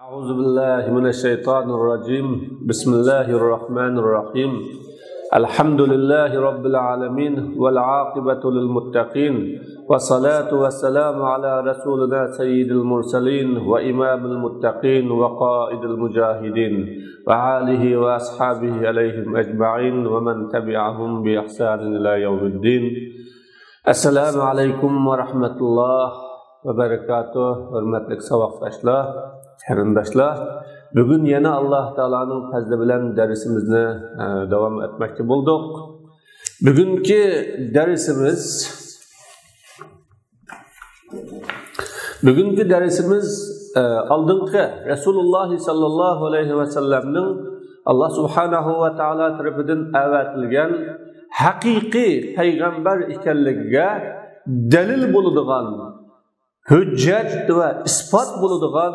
أعوذ بالله من الشيطان الرجيم بسم الله الرحمن الرحيم الحمد لله رب العالمين والعاقبة للمتقين والصلاة والسلام على رسولنا سيد المرسلين وإمام المتقين وقائد المجاهدين وآله وأصحابه عليهم أجمعين ومن تبعهم بإحسان إلى يوم الدين. السلام عليكم ورحمة الله وبركاته. Hürmetli savoqdoshlar, qarindoshlar, bugun yana Alloh taolaning fazli bilan darsimizni davom etmoqchi bo'ldik. Bugungi darsimiz oldingi Rasululloh sallallohu alayhi va sallamning Alloh subhanahu va taolo tarafidan avatilgan haqiqiy payg'ambar ekanligiga dalil bo'ladigan, hujjat va isbot bo'ladigan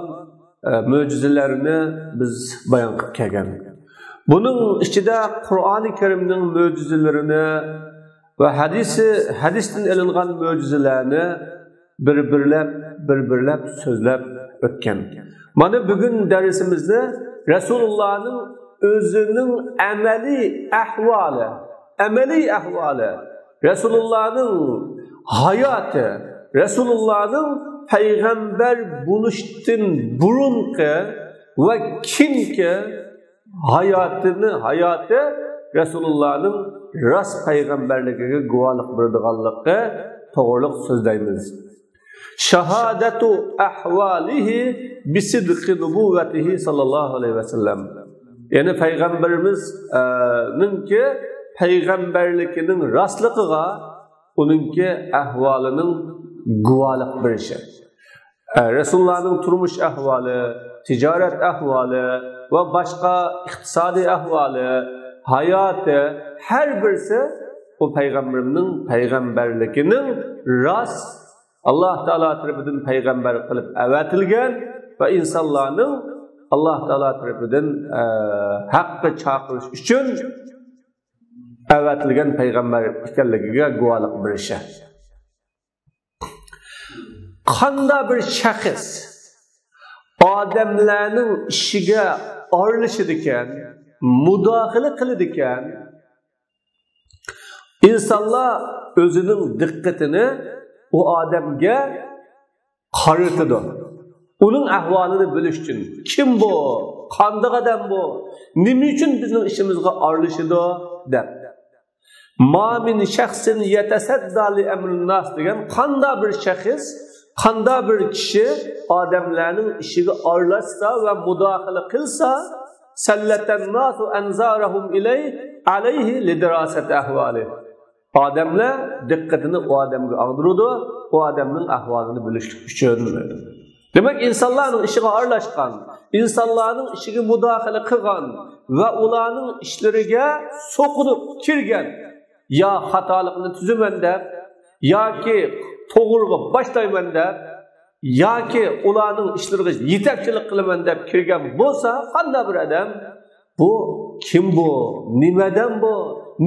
mo'jizalarini biz bayon qilib kelgan. Buning ichida Qur'oni Karimning mo'jizalarini va hadisdan ilingan mo'jizalarni bir-birlab so'zlab o'tgan. Mana bugun darsimizni Rasulullohning o'zining amaliy ahvoli, Rasulullohning hayoti, Rasulullohning payg'ambar bo'lishdan burungi va kimki hayoti Rasulullohning rost payg'ambarligiga guvohlik beradiganligi to'g'riliq so'zlaymiz. Shahadatu ahvalihi bisidqi nubuvvatihi sallallohu alayhi va sallam. Ya'ni payg'ambarimizning payg'ambarligining rostligiga uningki ahvolining guvohlik berishi. Rasulullohning turmush ahvoli, tijorat ahvoli va boshqa iqtisodiy ahvoli, hayoti har birisi o payg'ambarning payg'ambarligining rost Alloh taolo tarafidan payg'ambar qilib avatilgan va insonlarning Alloh taolo tarafidan haqqa chaqirish uchun avatilgan payg'ambar ekanligiga guvohlik berishi. Qanday bir shaxs odamlarning ishiga aralashadigan, mudohala qiladigan, insonlar o'zining diqqatini u odamga qaratadi. Uning ahvolini bilish uchun, kim bu, qanday odam bu, nima uchun bizning ishimizga aralashadi deb. Ma min shaxsin yatasadda li amrin nas degan qanday bir shaxs, qanday bir kishi odamlarning ishiga aralashsa va mudohala qilsa, sallatan nasu anzarahum alayhi lidirasati ahvali. Odamlar diqqatini o odamga ag'diradi, o odamning ahvolini bilish uchun. Demak, insonlarning ishiga aralashgan, insonlarning ishiga mudohala qilgan va ularning ishlariga so'qinib kirgan, ya xatolikni tuzaman deb, yoki to'g'riga boshlayman deb, yoki ularning ishlariga yetakchilik qilaman deb kirgan bo'lsa, qanday bir odam bu, kim bu, nimadan bu,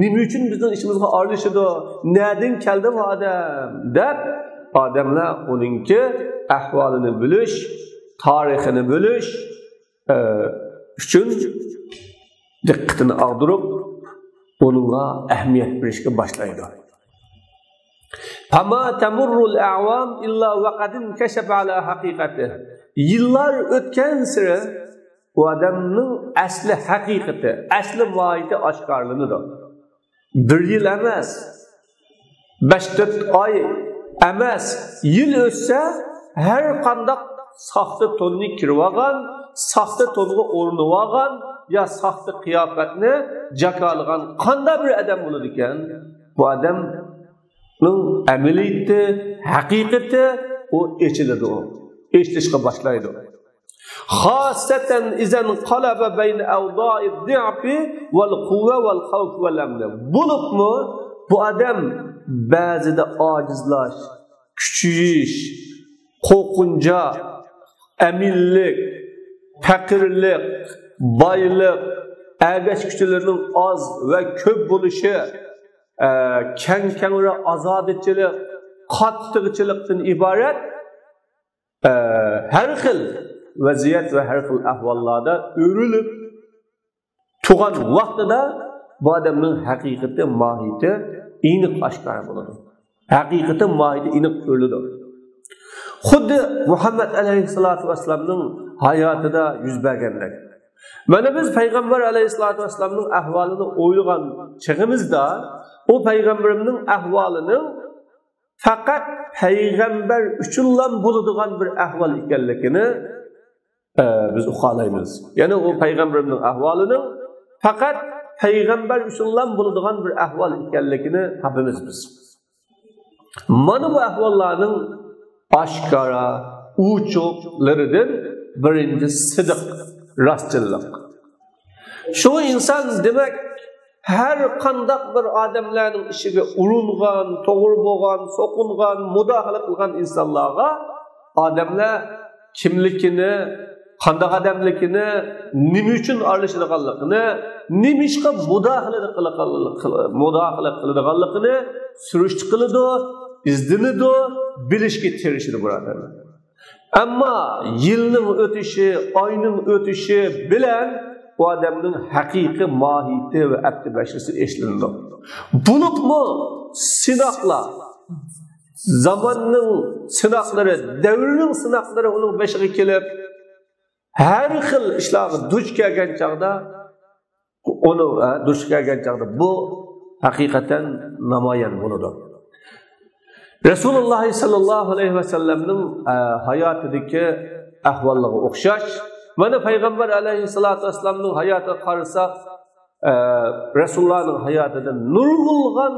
nima uchun bizning ishimizga aralashadi, nerdan keldi bu odam deb odamlar uningki ahvolini bilish, tarixini bilish uchun diqqatini ag'dirib onunla ahamiyat berishga boshlaydi. Fama tamurrul a'vam illa vaqadin kashaf ala haqiqati. Yillar o'tgan sari u odamning asli haqiqati, asli mohiyati oshkorlanadi. 1 yil emas, 5-4 oy emas, yil o'tsa har qanday soxta to'nni kirib olgan, soxta to'nga o'rnib olgan ya soxta qiyofatni jakalagan qanday bir odam bo'ladi ekan, bu odamning amaliyati, haqiqati o echiladi, eshitishga boshlaydi. Xosatan izan qalaba bayna awda'i ad-di'fi wal quwwa wal khawf wal amn. Bulubmi bu odam ba'zida ojizlash, kuchayish, qo'rqincha, aminlik, faqirlik, boylik, agash kuchlarning oz va ko'p bo'lishi, kang-kangra azobchilik, qattiqchilikdan iborat har xil vaziyat ve her xil ahvallarda örülüp tuğan vaxtida bu adamın hakikati, mahiyeti iniq aşkar buladı. Hakikati, mahiyeti iniq ölüdür. Xuddi Muhammed aleyhissalatu vesselam'nın hayatida yüz bergenler. Mana biz Peygamber aleyhissalatu vesselam'nın ahvalini oylagan çağımızda o Peygamberimizin ahvalinin fakat Peygamber üçünlan bulunduğun bir ahval ekanligini biz uqalaymiz. Yani o Peygamberimizin ahvalinin fakat Peygamber üçünlan bulunduğun bir ahval ekanligini tapamiz biz. Mana bu ahvallarning aşkara, uçuqlaridan birinci sıdıq, rastçılık. Şu insan demek her qandaq bir adamlarning ishiga uringan, to'g'ri bo'lgan, so'qingan, mudohala qilgan insonlarga odamlar kimligini, qandaq odamligini, nima uchun aralashadiganligini, nima ishga mudohala qiladiganligini surishti qiladi, izdinidi, bilishga tirishadi birodarlar. Ammo yilning o'tishi, oyning o'tishi bilan bu adamın haqiqiy mahiyeti ve abdi başlısı eşlindi. Bulupmu sınaqlar, zamanın sınaqları, devrinin sınaqları onun başına kelib, her xil işlarga duch kelgan chaqda, onu duch kelgan chaqda bu haqiqatan namoyon bo'ladi. Rasululloh sallallohu alayhi va sallamning hayotidagi ahvollarga o'xshash. Mana Peygamber aleyhissalatu vesselam'ın hayatına qarsak, Resulullah'ın hayatında nurgulgan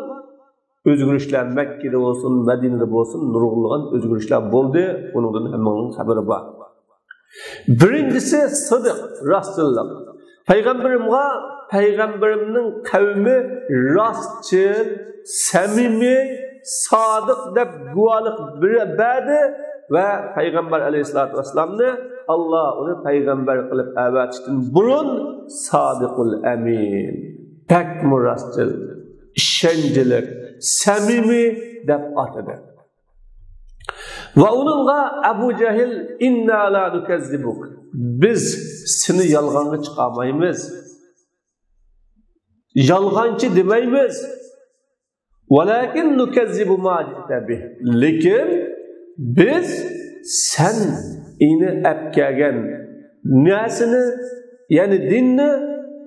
özgürlükler Mekke'de olsun, Medine'de olsun nurgulgan özgürlükler oldu. Onundan hemen haberi var. Birincisi sıdık, rastçılık. Peygamberimizin kavmi rastçıl, samimi, sadık deb guvalık berdi ve Peygamber aleyhissalatu vesselam'ni Allah onu peygamber kılıp avatishdan burun sadiqul amin, pek murastçıl, işencelik, samimi deb atadı. Ve onunla Abu Cehil inna la nukezzibuk, biz seni yalğanı çıkamayız, yalğancı demeyimiz, velakin nukezzibu ma ci'te bih, lekin biz sen ini əpkəgən nəsini, yəni dinni,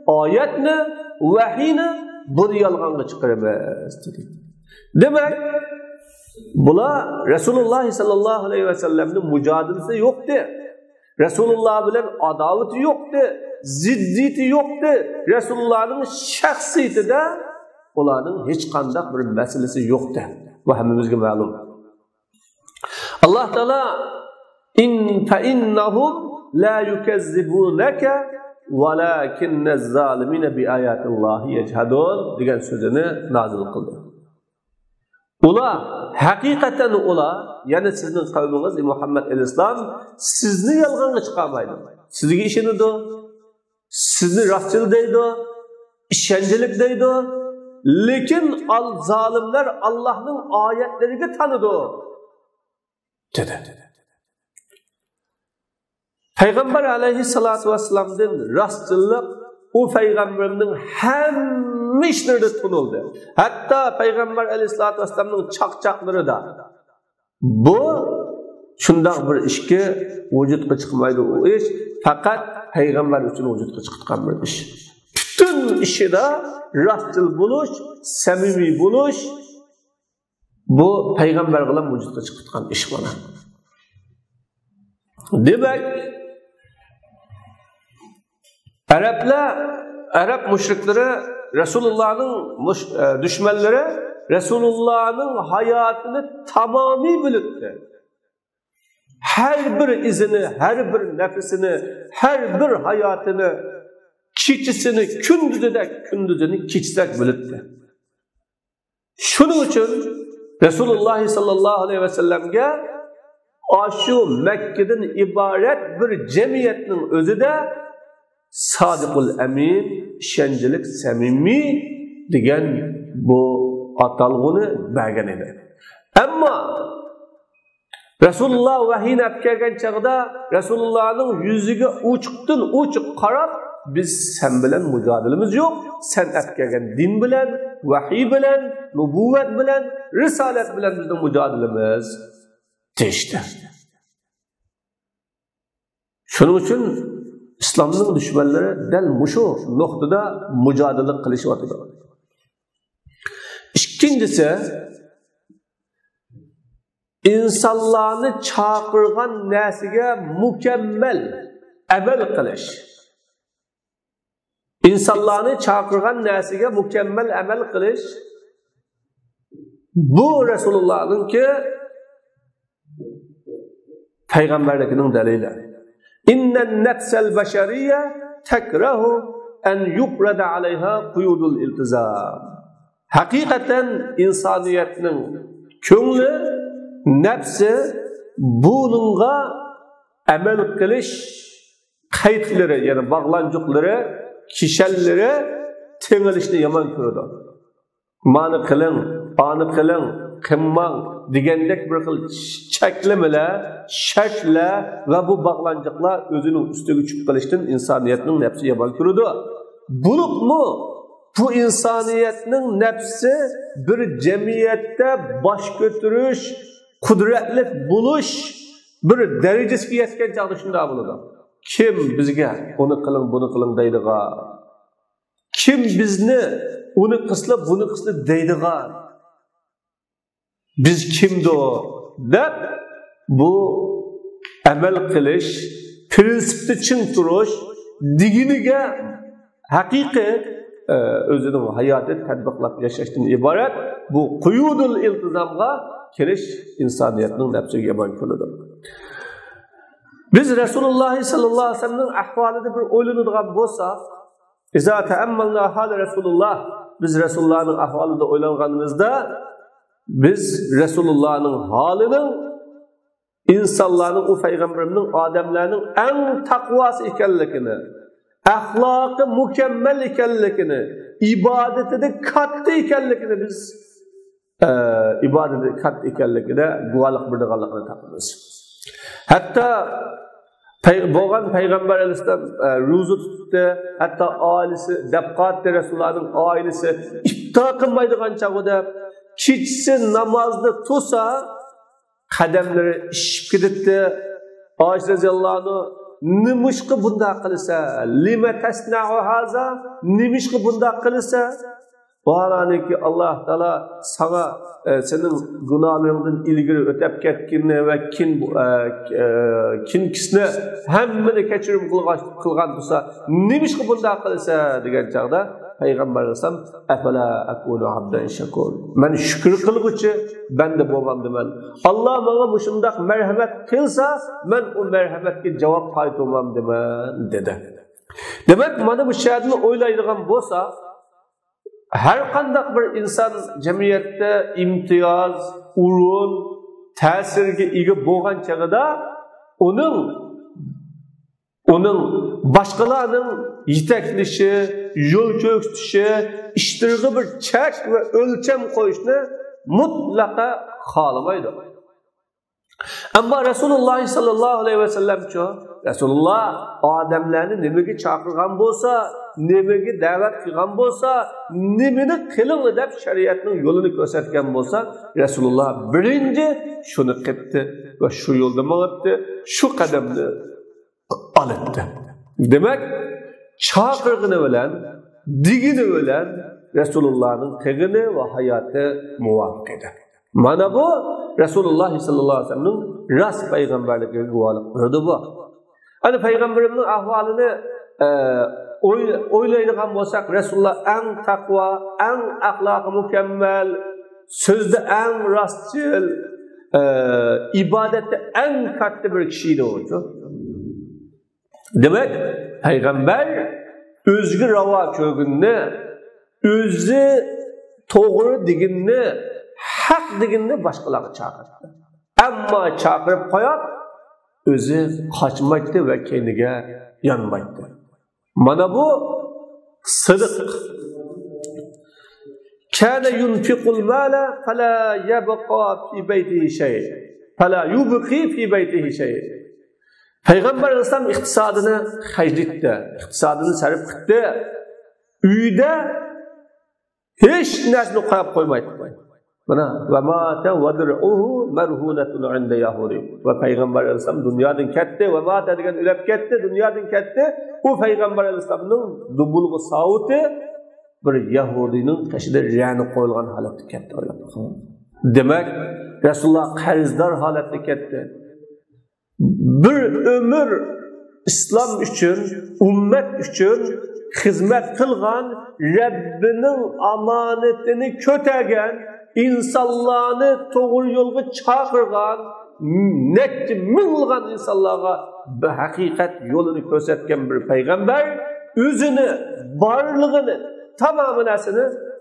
ayətni, vahiyni bunu yalğanlı çıxırımız. Demək, bula Resulullah sallallahu aleyhi ve sellem'nin mücadelesi yoktu. Resulullah bilen adaveti yoktu, ziddiyeti yoktu. Resulullah'ın şəxsiyeti de onların hiç qandaq bir meselesi yoktu. Bu hemimizge məlum. Allah Teala فَإِنَّهُمْ لَا يُكَذِّبُونَكَ وَلَكِنَّ الظَّالِمِينَ بِآيَاتِ اللّٰهِ يَجْهَدُونَ diyen sözünü nazil kıldı. Ula, hakikaten ula, yani sizin kavminiz Muhammed el-İslam, sizni yalğanı çıkamaydı. Sizgi işiniz o, sizni rastçıl deydi, işencelik deydi. Lekin zalimler Allah'ın ayetlerini tanıdı. Dedi. Peygamber aleyhissalatu vesselam'ın rastçılık o peygamberin hem işleri tunuldu. Hatta Peygamber aleyhissalatu vesselam'ın çakçakları da bu şundak bir işki vücutga çıkmaydı o iş. Fakat Peygamber için vücutga çıkan bir iş. Bütün işi de rastçıl buluş, samimi buluş bu Peygamber bilen vücutga çıkan iş bana. Demek Arap müşrikleri, Resulullah'ın düşmanları Resulullah'ın hayatını tamamı bölüktü. Her bir izini, her bir nefesini, her bir hayatını, keçisini, kündüzünü keçsek bölüktü. Şunun için Resulullah sallallahu aleyhi ve sellem'e şu Mekke'den ibaret bir cemiyetin özü de Sadiqul Amin, işencelik, samimi degan bu atalğını bergen edi. Ama Rasulullah vahiyni olib kelgan chaqda Rasulullahning yuziga uchiqdan uchiq qarab, biz sen bilan mujodilamiz yo'q, sen olib kelgan din bilan, vahiy bilan, nubuvvat bilan, risolat bilan bizning mujodilamiz deydi. Shuning uchun islomning dushmanlari dal mushu nuqtada mujodala qilishyapti. Ikkinchisi, insonlarni chaqirgan narsaga mukammal amal qilish. İnsanlarni chaqirgan narsaga mukammal amal qilish bu Rasulullah'ningki payg'ambarligining dalili. İnnen nefsel beşeriyye tekrahu en yuqrada alayha quyudul iltizam. Hakikaten insaniyetning ko'ngli, nefsi bununla amal qilish qaytlari, yani bağlancuqları, kişellere tengilishni yomon ko'rdi. Mani qiling, ani qiling, qilmang degandek bir xil cheklamalar, shartlar va bu bog'lanchiqlar o'zining ustiga chiqib qilishdan insoniyatning nafsi yomon ko'rdi. Bulubmi bu insoniyatning nafsi bir jamiyatda bosh ko'tarish, qudratli bo'lish bir darajasiga yetgan chog'da shunday bo'ladi. Kim bizga onu qiling, buni qiling deydigan? Kim bizni uni qilsa, buni qilsa deydigan? Biz kimdo deb bu amal qilish, prinsipda chin turish, diginiga haqiqiy o'zining hayotini tatbiqlab yashashdan iborat bu quyudul iltizomga kirish insoniyatning nafsiga yomon ko'radi. Biz Rasulullah sallallahu aleyhi ve sellem'nin ahvalida bir o'ylanadigan bo'lsak, iza ta'ammalna hal Rasulullah, biz Rasulullah'ning ahvalida o'ylanganimizda biz Rasulullah'ning halining insonlarning, u payg'ambarning, odamlarning eng taqvosi ekanligini, axloqi mukammal ekanligini, ibodatida katta ekanligini biz ibodatida katta ekanligida guvohlik berganligini topamiz. Hatta bo'lgan payg'ambar alayhisalom ro'za tutdi, hatto oilasi dabqatda Rasulullahning oilasi iftor qilmaydigan chog'ida kechasi namozni to'sa qadamlari ishib ketdi. Oysha roziyallohu anhu nimishqi bunday qilsa, lima tasna'u haza, nimishqi bunday qilsa, valaniki Alloh taolo sana senin günahlarından ilgili ötep ketkinine ve kinkisine hemmini keçirim kılgan dursa, neymiş ki bunda kılsa degen çağda Peygamber Aleyhisselam efela ekunu abden şekur. Ben şükür kılgıcı, ben de boğandım ben. Allah bana bu şundak merhamet kılsa, ben o merhametki cevap kaytolmam demen dedi. Demek bana bu şehadını oylaydıgan bolsa, her qandaq bir insan jamiyatda imtiyoz, urun, ta'sirga ega bo'lgan chaqida uning boshqalarning yetaklishi, yo'l ko'rsatishi, ishtirg'i bir chek va o'lcham qo'yishni mutlaqo xohlamaydi. Ammo Rasululloh sallallohu alayhi va sallamcha Rasululloh odamlarni nimaga chaqirgan bo'lsa, nimaga da'vat qilgan bo'lsa, nimani qiling deb shariatning yo'lini ko'rsatgan bo'lsa, Rasululloh birinchi shuni qildi va shu yo'lda boribdi, shu qadamni olibdi. Demak, chaqirg'ini bilan, digini bilan Rasulullohning qilg'ini va hayoti muvofiq edi. Mana bu Rasululloh sallallohu alayhi vasallamning rost payg'ambarligiga guvohlik berdi bu. Ana payg'ambarimning ahvolini o'ylaydigan bo'lsak, Rasululloh eng taqvo, eng axloqi mukammal, so'zda eng rostchil, ibodatda eng katta bir kishi edi u. Demak, payg'ambar o'ziga ravo ko'rganni, o'zi to'g'ri deganni, haq deganni boshqalarga chaqirdi. Ammo chaqirib qo'yib, o'zi qochmaydi va keyniga yonmaydi. Mana bu sıdıq. Kana yunfiqul mala fala yabqa fi beyti shay. فَلَا يُبْقِي فِي بَيْتِهِ شَيْءٍ. Peygamber Aleyhisselam iktisadını hacditti, iktisadını sarıp gitti. Uyda hiç nesini koyup koymaydı. وَمَاتَ وَدْرُعُهُ مَرْهُونَةٌ عِنْدَ يَهُودٍ. Ve Peygamber Aleyhisselam dünyadan ketti. وَمَاتَ degan ülep ketti, dünyadan ketti. O Peygamber Aleyhisselam'ın dubulgu sauti bir Yahudinin taşıda riyani koyulgan halatı ketti. Demek Resulullah qarzdor halatda ketdi. Bir ömür İslam üçün, ümmet üçün hizmet kılgan, Rabbinin amanetini kötegen, insanlarını doğru yolga çağırgan, nekti minilgan insanlara hakikat yolunu gösterken bir peygamber, özünü, varlığını, tamamını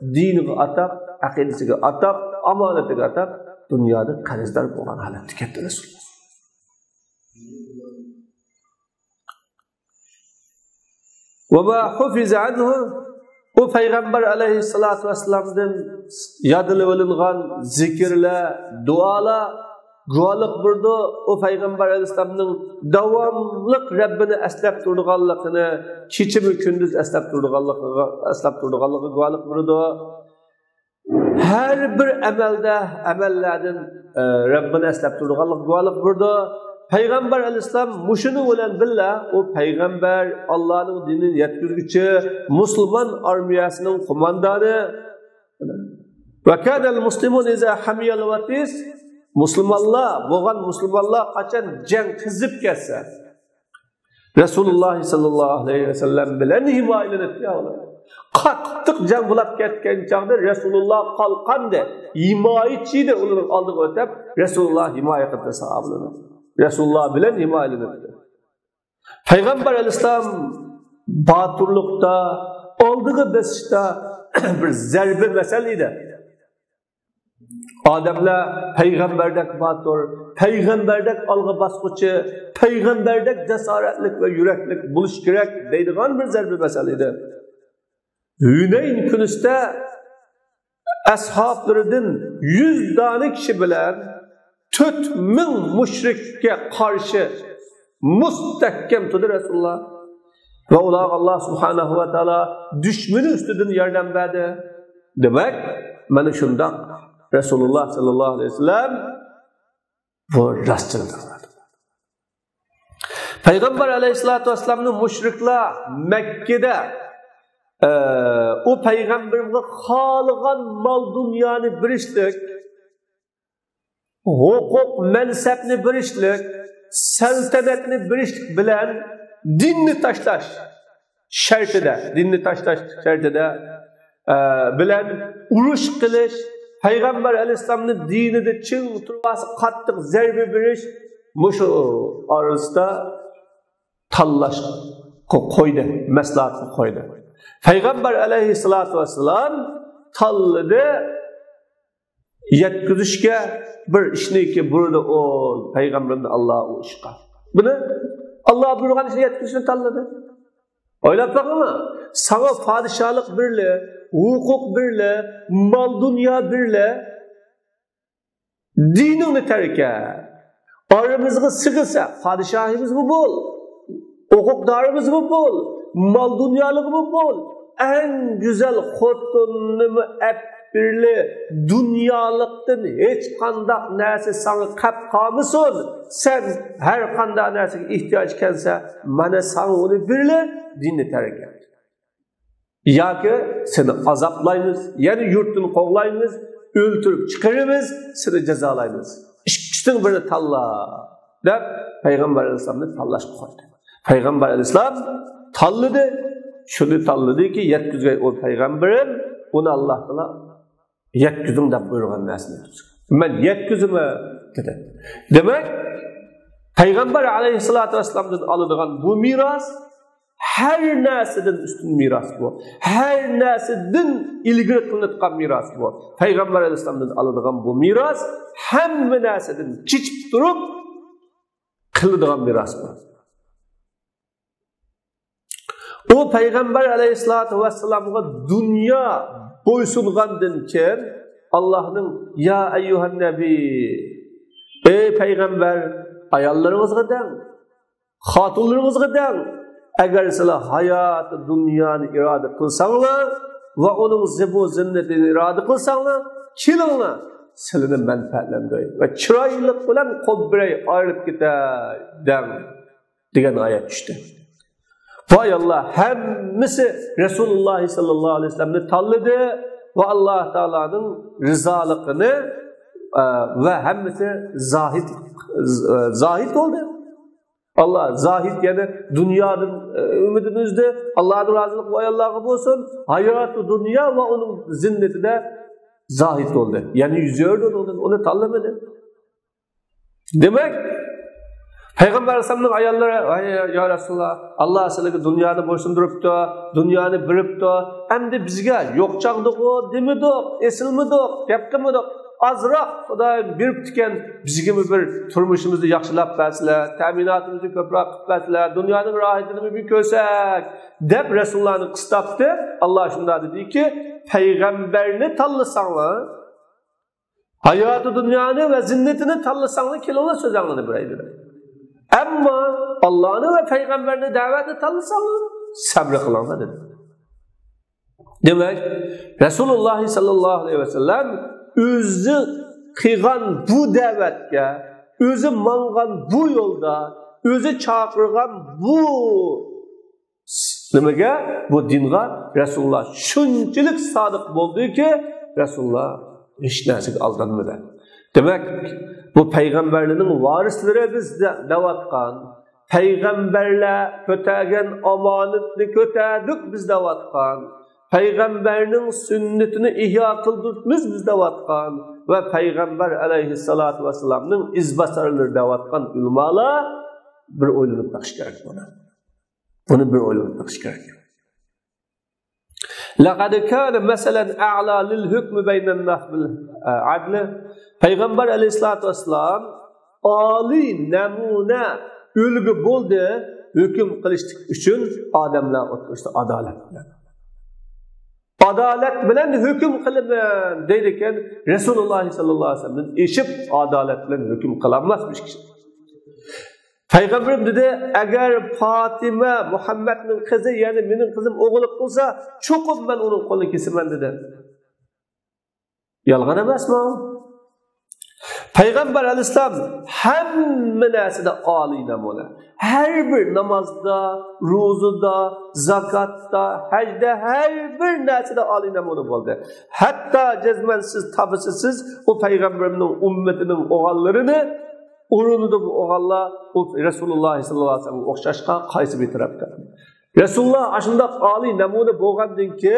dinini atab, akidesini atab, amanetini atab, dünyada qarzdor bo'lgan holatda ketdi Resulullah. وَمَا حُفِزَ عَنْهُ. O Peygamber aleyhissalatu vesselam'dan yadılıp alıngan zikirler, dualar, dualık burada o Peygamber aleyhissalam'ın davamlık Rabbini eslep durduğanlıkını, keçimi kündüz eslep durduğanlıkını dualık burada. Her bir emellerden Rabbini eslep durduğanlık dualık burada. Peygamber aleyhisselam muşunu bilen billah, o peygamber Allah'ın dinini yetkizgüçü, Müslüman armiyasının kumandanı. Ve kânel muslimun izâ hamiyel vatis. Müslümanlar kaçan cenk kızıp kesse. Resulullah sallallahu aleyhi ve sellem bilen himayelen etti ya Allah. Qattiq jang bulab ketgan chaqda Resulullah qalqanda himayetçiydi ularning oldiga o'tib Resulullah himoya qildi sahobalarni. Resulullah bilen himayelendi. Peygamber Aleyhisselam batırlıkta, aldığı besişte bir zerbe meseleydi. Ademler peygamberdek batır, peygamberdek algı baskıcı, peygamberdek cesaretlik ve yüreklik buluş gerek deydiğen bir zerbe meseleydi. Hüneyn günüste ashablarının 100 tane kişi bilen 4000 müşrikke karşı müstehkem tutur Resulullah. Ve ular Allah subhanahu ve teala düşmanı üstüden yardım verdi. Demek bana şundan Resulullah sallallahu aleyhi ve sellem bu rastçılıdır. Peygamber aleyhissalatu vesselam'ın müşrikler Mekke'de o peygamberin halıgan mal dünyanı biriştik, hukuk mensepni birişlik, saltanatni birişlik bilen dinni taşlaş şartida, bilen uruş kılış, Peygamber aleyhisselam'ın dinide çın turması qattiq zerbe biriş, muşu arasında tallaş koydu, maslahat koydu. Peygamber aleyhissalatu vesselam talladı yetkizishga bir ishniki burada o peygamberin Allah'a o işqa. Bunu Allah buyurgan ishni yetkizishni tanladı. Oylab bakma. Sana padişahlık birle, hukuk birle, mal dünya birle dinini terke. Aramızda sıkılsa padişahımız bu bol. Hukukdarımız bu bol. Mal dünyalık bu bol. En güzel xotununu birli dünyalıktan hiç kandak neresi sana kap kalmışsın. Sen her kandak neresi ihtiyaç kense bana sana onu birli dinle terk et. Ya ki seni azaplayınız, yani yurtunu kovlayınız, öldürüp çıkarırız, seni cezalayınız. İkisinin birini talla. Deyip Peygamber Aleyhisselam'ı tallaş koydu. Peygamber Aleyhisselam talladı. Şunu talladı ki yetkizge o peygamberin onu Allah Teala yetkizim de buyurgan nesini tutsun. Ben yetkizime dedi. Demek Peygamber Aleyhisselatü Vesselam'dan alınan bu miras her nesiden üstün miras bu. Her nesiden ilgili kılınan miras bu. Peygamber Aleyhisselam'dan alınan bu miras hem nesiden çiçip durup kılınan miras bu. O Peygamber Aleyhisselatü Vesselam'a dünya boysungandan keyin Allah'ın ya eyyuhan nebi Ey peygamber, ayollarınızga deng, hatunlarınızga deng. Eğer sizler hayatı dünyanı irade kılsanlar ve onun zebu zinnetini irade kılsanlar, kilinglar sizlarni menfaatlandirayım ve çıraylık bilen kobbiray ayrılıp gider deng degan ayet düştü. Vay Allah, hemmisi Resulullah sallallahu aleyhi ve sellem'ni tanladı ve Allah Teala'nın rızalıkını ve hemmisi zahid oldu. Allah zahid yani dünyanın ümidinizde Allah'ın razılık vay Allah'a olsun. Hayatı dünya ve onun zinneti de zahid oldu. Yani yüzüyordu onu tanlamadı. Demek Peygamber Aleyhisselam'ın ayarları ya Resulullah Allah sizlarga dünyani boysundurup da, dünyani bilip da, hem de bizge yok çağdık o, demedik, esilmedik, yaptırmadık. Azroq Xudoyim berib tikan bizga bir turmushimizni yaxshilab bersinlar, ta'minotimizni ko'proq qilib bersinlar, dunyoning rohatini bir ko'rsak deb Rasulullohni qistabdi. Alloh shunda dediki, payg'ambarni tanlasanglar, hayoti dunyoni va zinnatini tanlasanglar, kelinglar so'zinglarni beraydilar. Ammo Allohni va payg'ambarni da'vatini tanlasanglar, sabr qilinglar dedi. Demak, Rasululloh sallallohu alayhi vasallam o'zi qilgan bu da'vatga, o'zi mangan bu yo'lda, o'zi chaqirgan bu nimaga, bu dinga Rasululloh shunchalik sodiq bo'ldiki, Rasululloh hech narsaga aldanmadi. Demak, bu payg'ambarlarning varislari bizda davatgan, payg'ambarlar ko'targan omonatni ko'tardik biz davatgan. Peygamberinin sünnetini ihya kıldırtmız biz davatkan ve Peygamber aleyhissalatu vesselam'ın izbasarları davatkan ulamalar bir oylanıp bakış gerek buna. Bunu bir oylanıp bakış gerek. لَقَدْ كَانَ مَسَلًا أَعْلَى لِلْحُكْمِ بَيْنَ النَّاسِ بِالْعَدْلِ Peygamber aleyhissalatu vesselam âli nemune ülgü buldu hüküm kılıştık için adamlar oturuştu adalet bilen. Adalet bilen hüküm kılın deydiken Resulullah sallallahu aleyhi ve sellem'in işip adalet bilen hüküm kılanmazmış kişi. Peygamberim dedi, eğer Fatime Muhammed'in kızı yani benim kızım oğluk kılsa çokum ben onun kolunu kesimem dedi. Yalgan emas mı? Peygamber aleyhisselam hemme neside âli namune. Her bir namazda, ruzuda, zakatta, hacda her bir neside âli namune oldu. Hatta cezmensiz, tabısız o Peygamber'in ümmetinin oğallarını uğrunu bu oğallar Resulullah sallallahu aleyhi ve sellem okşaşka kaysı bir tarafta. Resulullah aşında âli namune boğandın ki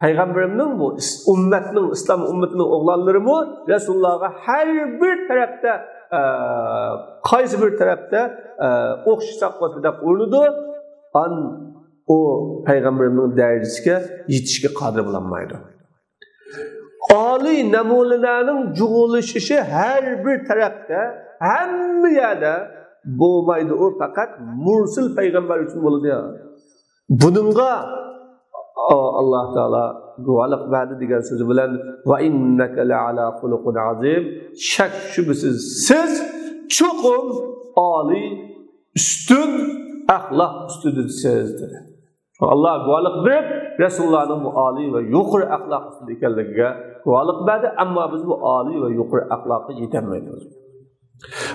Peygamberimnin bu ümmetinin, İslam ümmetinin oğlanları mı Resulullah'a her bir tarafta kaysı bir tarafta okşasak vasıfta uğurludu an o Peygamberimnin derecesine yetişki kadir bulanmaydı. Ali nemulelerinin cuğuluşuşu her bir tarafta hem yerde boğmaydı o fakat Mursil Peygamber için buludu ya. Bununla Allah Teala guvalık verdi diyen sözü bilen ve inneke le'ala hulukun azim şek şüphesiz siz çokum âli üstün ahlak üstüdürsünüz dedi. Allah guvalık verip Resulullah'ın bu âli ve yukarı ahlak üstüdükenliğe guvalık verdi ama biz bu âli ve yukarı ahlakı yetemeyiz.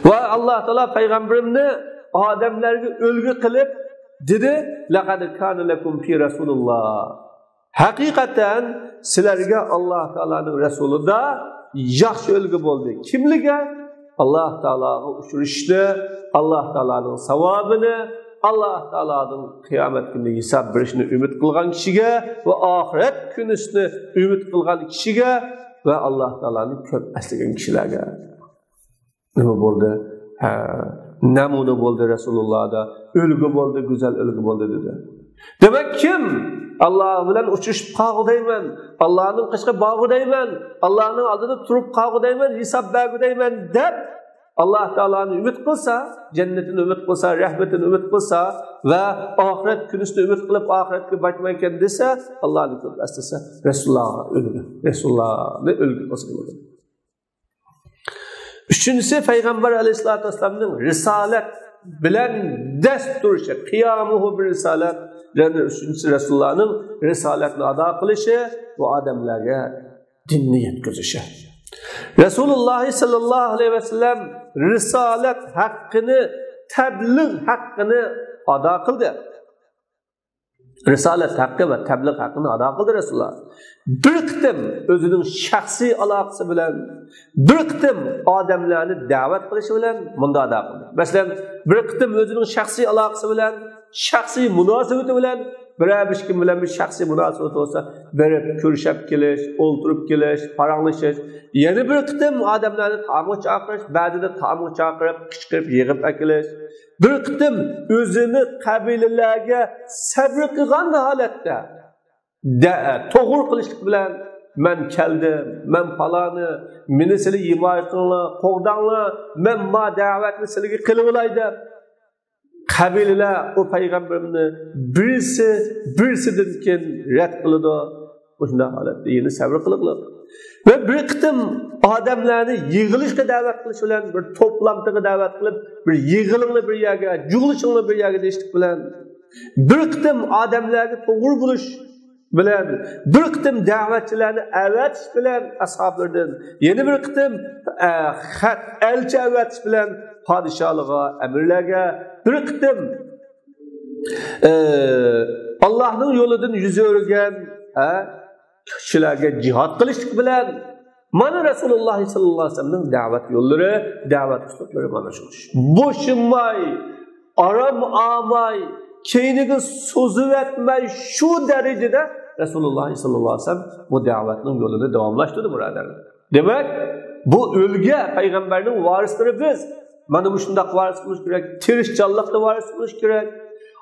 Ve Allah Teala Peygamberimni adamlarga ölgü kılıp dedi, لَقَدْ كَانَ لَكُمْ فِي رَسُولُ اللّٰهِ Hakikaten sizlerge Allah Teala'nın Resulü da yaxşı ölgü oldu. Kimlige? Allah Teala'ya uçuruştu, Allah Teala'nın savabını, Allah Teala'nın kıyamet günü hesap verişini ümit kılgan kişiye ve ahiret günüsünü ümit kılgan kişiye ve Allah Teala'nın köp esligen kişilerge. Ne oldu? Namune bo'ldi Resulullah'da, ölgü bo'ldi, güzel ölgü bo'ldi dedi. Demek kim? Allah bilen uçuşup qağıdayman, Allah'ın qışqa bağıdayman, Allah'ın aldığını turup qağıdayman, hesap bergudayman deb Allah Teala'nı ümit kılsa, cennetini ümit kılsa, rahmetini ümit kılsa ve ahiret günüsünü ümit kılıp ahiretke bakmayken dese, Allah'ın kılıp estese Resulullah'a ölgü. Resulullah'ı ölgü kılsa. Üçüncüsü Peygamber Aleyhisselatü Vesselam'ın risalet bilen dest duruşu, kıyamuhu bir risalet. Üçüncüsü Resulullah'ın risaletini ada kılışı, bu adamlara dinni yetkizişi. Resulullah sallallahu aleyhi ve sellem risalet hakkını, tebliğ hakkını ada kıldı. Risalet hakkı ve tebliğ hakkını ada kıldı Resulullah. Bir kıtım özünün şahsi alakası bilen, bir kıtım adamlarını davet kılışı bilen bunda ada kıldı. Mesela bir kıtım özünün şahsi alakası bilen, şahsi münasebeti bilen, bir kim bilen bir şahsi münasebeti olsa, berip, körüşep keliş, olturup keliş, paranlaşış. Yeni bir kıtım adamlarını tamı çakırış, bazı da tamı çakırıp, kışkırıp, yığıp ekiliş. Bir kıtım özünü kabilelerge sabır kılgan halette, toğur kılışlık bilen, men keldim, men palanı, meni sili imay kılını, kovdanlı, men ma davetli siligi kılıvılaydı. Kabileler o peygamberini birisinden ki red kılıdı. Bu halette yeni sabır kılıklı. Ve bir kıtım adamlarını yığılışka davet kılışı bilen, bir toplantıga davet kılıp, bir yığılımlı bir yerge, cuguluşunlu bir yerge değiştik bilen, bir kıtım adamlarını toğur buluş bilen, bir kıtım davetçilerini evet bilen ashablardan, yeni bir kıtım elçi evet bilen padişahlığa, emirlerge, bir kıtım Allah'ın yolundan yüzü örgen kişilerge cihat kılıştık bilen, mana Resulullah sallallahu aleyhi ve sellem'in davet yolları, davet üslupları mana şuş. Boşunmay, aram amay, keynigi sözü etmey şu derecede Resulullah sallallahu aleyhi ve sellem bu davetinin yolunu devamlaştırdı buralarında. Demek bu ülge peygamberinin varisleri biz. Mana bu şundaq varis kılış gerek, tirişçallıkta varis kılış gerek,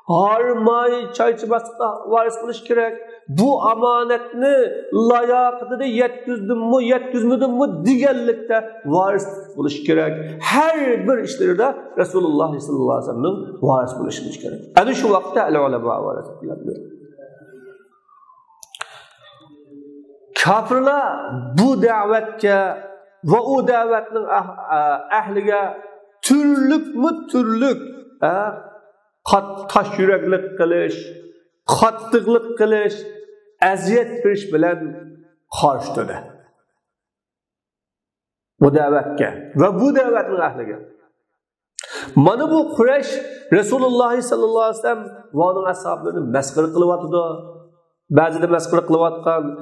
harmay, çayçıbaslıkta varis kılış gerek. Bu amanetini layakıda yetküzdüm mü, yetküzmüdüm mü digellikte varis kılış gerek. Her bir işleri de Resulullah sallallahu aleyhi ve sellem'in varis kılışmış gerek. Yani şu vakitte el-ulema varis kılabilir. Kafirler bu davetke ve o davetinin ahlige türlük taş yüreklik kılış, kattıklık kılış, eziyet kılış bilen karşıladı. Bu davetke ve bu davetin ahlige. Mana bu Kureyş Resulullah sallallahu aleyhi ve sellem ve onun ashablarını meskır kılıvatıdı. Bazı da meskır kılıvatkan,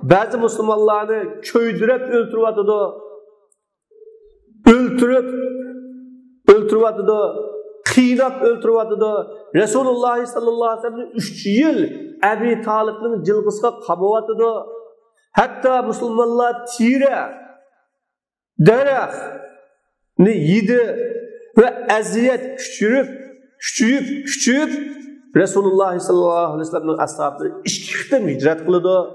bazı Müslümanlarını köydürüp öldürüvatıdı. Öldürüvatıdı. Kıynap öldürüvatıdı. Resulullah sallallahu aleyhi ve sellem'in 3 yıl Ebi Talib'nin cılgısına kabıvatıdı. Hatta Müslümanlar tire, derek ne yedi ve eziyet küçüyüp Resulullah sallallahu aleyhi ve sellem'in ashabları işkikten hicret kılıdı.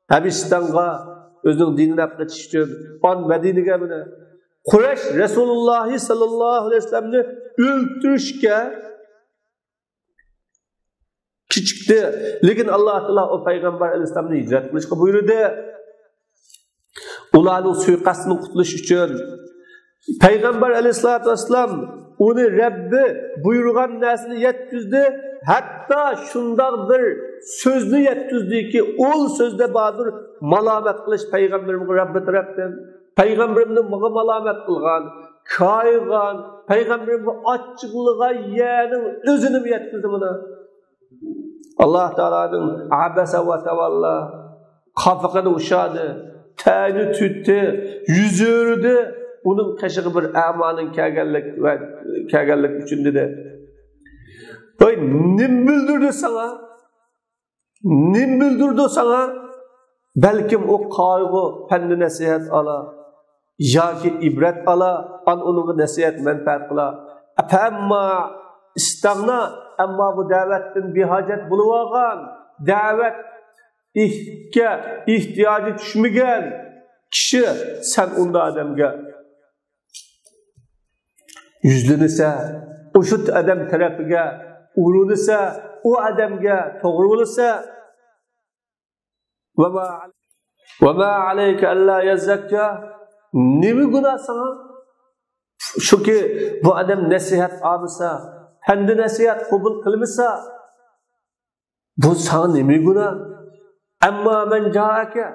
Habistan'a özünün dinini yaptırıştı. Medine'ye bile. Kureyş Resulullah sallallahu aleyhi ve sellem'ni öldürüşke küçüktü. Lakin Allah Teala o peygamber aleyhisselam'ni hicret kılışka buyurdu. Ularning suiqasini qutilish uchun Peygamber aleyhissalatu vesselam onu Rabbi buyurgan narsani yetkizdi. Hatta şundan bir sözünü yetkizdi ki ol sözde badır malamet kılış Peygamberimiz Rabbi tarafından. Peygamberimiz bana malamet kılgan, kaygan, Peygamberimiz açıklığa yeğenin özünü yetkizdi buna. Allah Teala'nın abese ve tevalla kafakını uşadı, teni tüttü, yüzü örüdü. Onun kaşığı bir amanın kâgerlik üçündü de. Nim bildirdi sana? Nim bildirdi sana? Belkim o kaygı, pendi nasihat ala, ya ki ibret ala, onun nasihat menfaat kıla. Ama istağna, ama bu davetin bir hacet buluvagan, davet ihtiyacı düşmegen kişi sen onda adamga yüzlünüse, o şu adam tarafıga uğrunüse, o adamga toğrulüse وَمَا عَلَيْكَ أَلَّا يَزَّكَّى Nemi günah sana? Şu ki bu adam nasihat almasa, hendi nasihat kabul kılmasa, bu sana nemi günah? Amma men caake.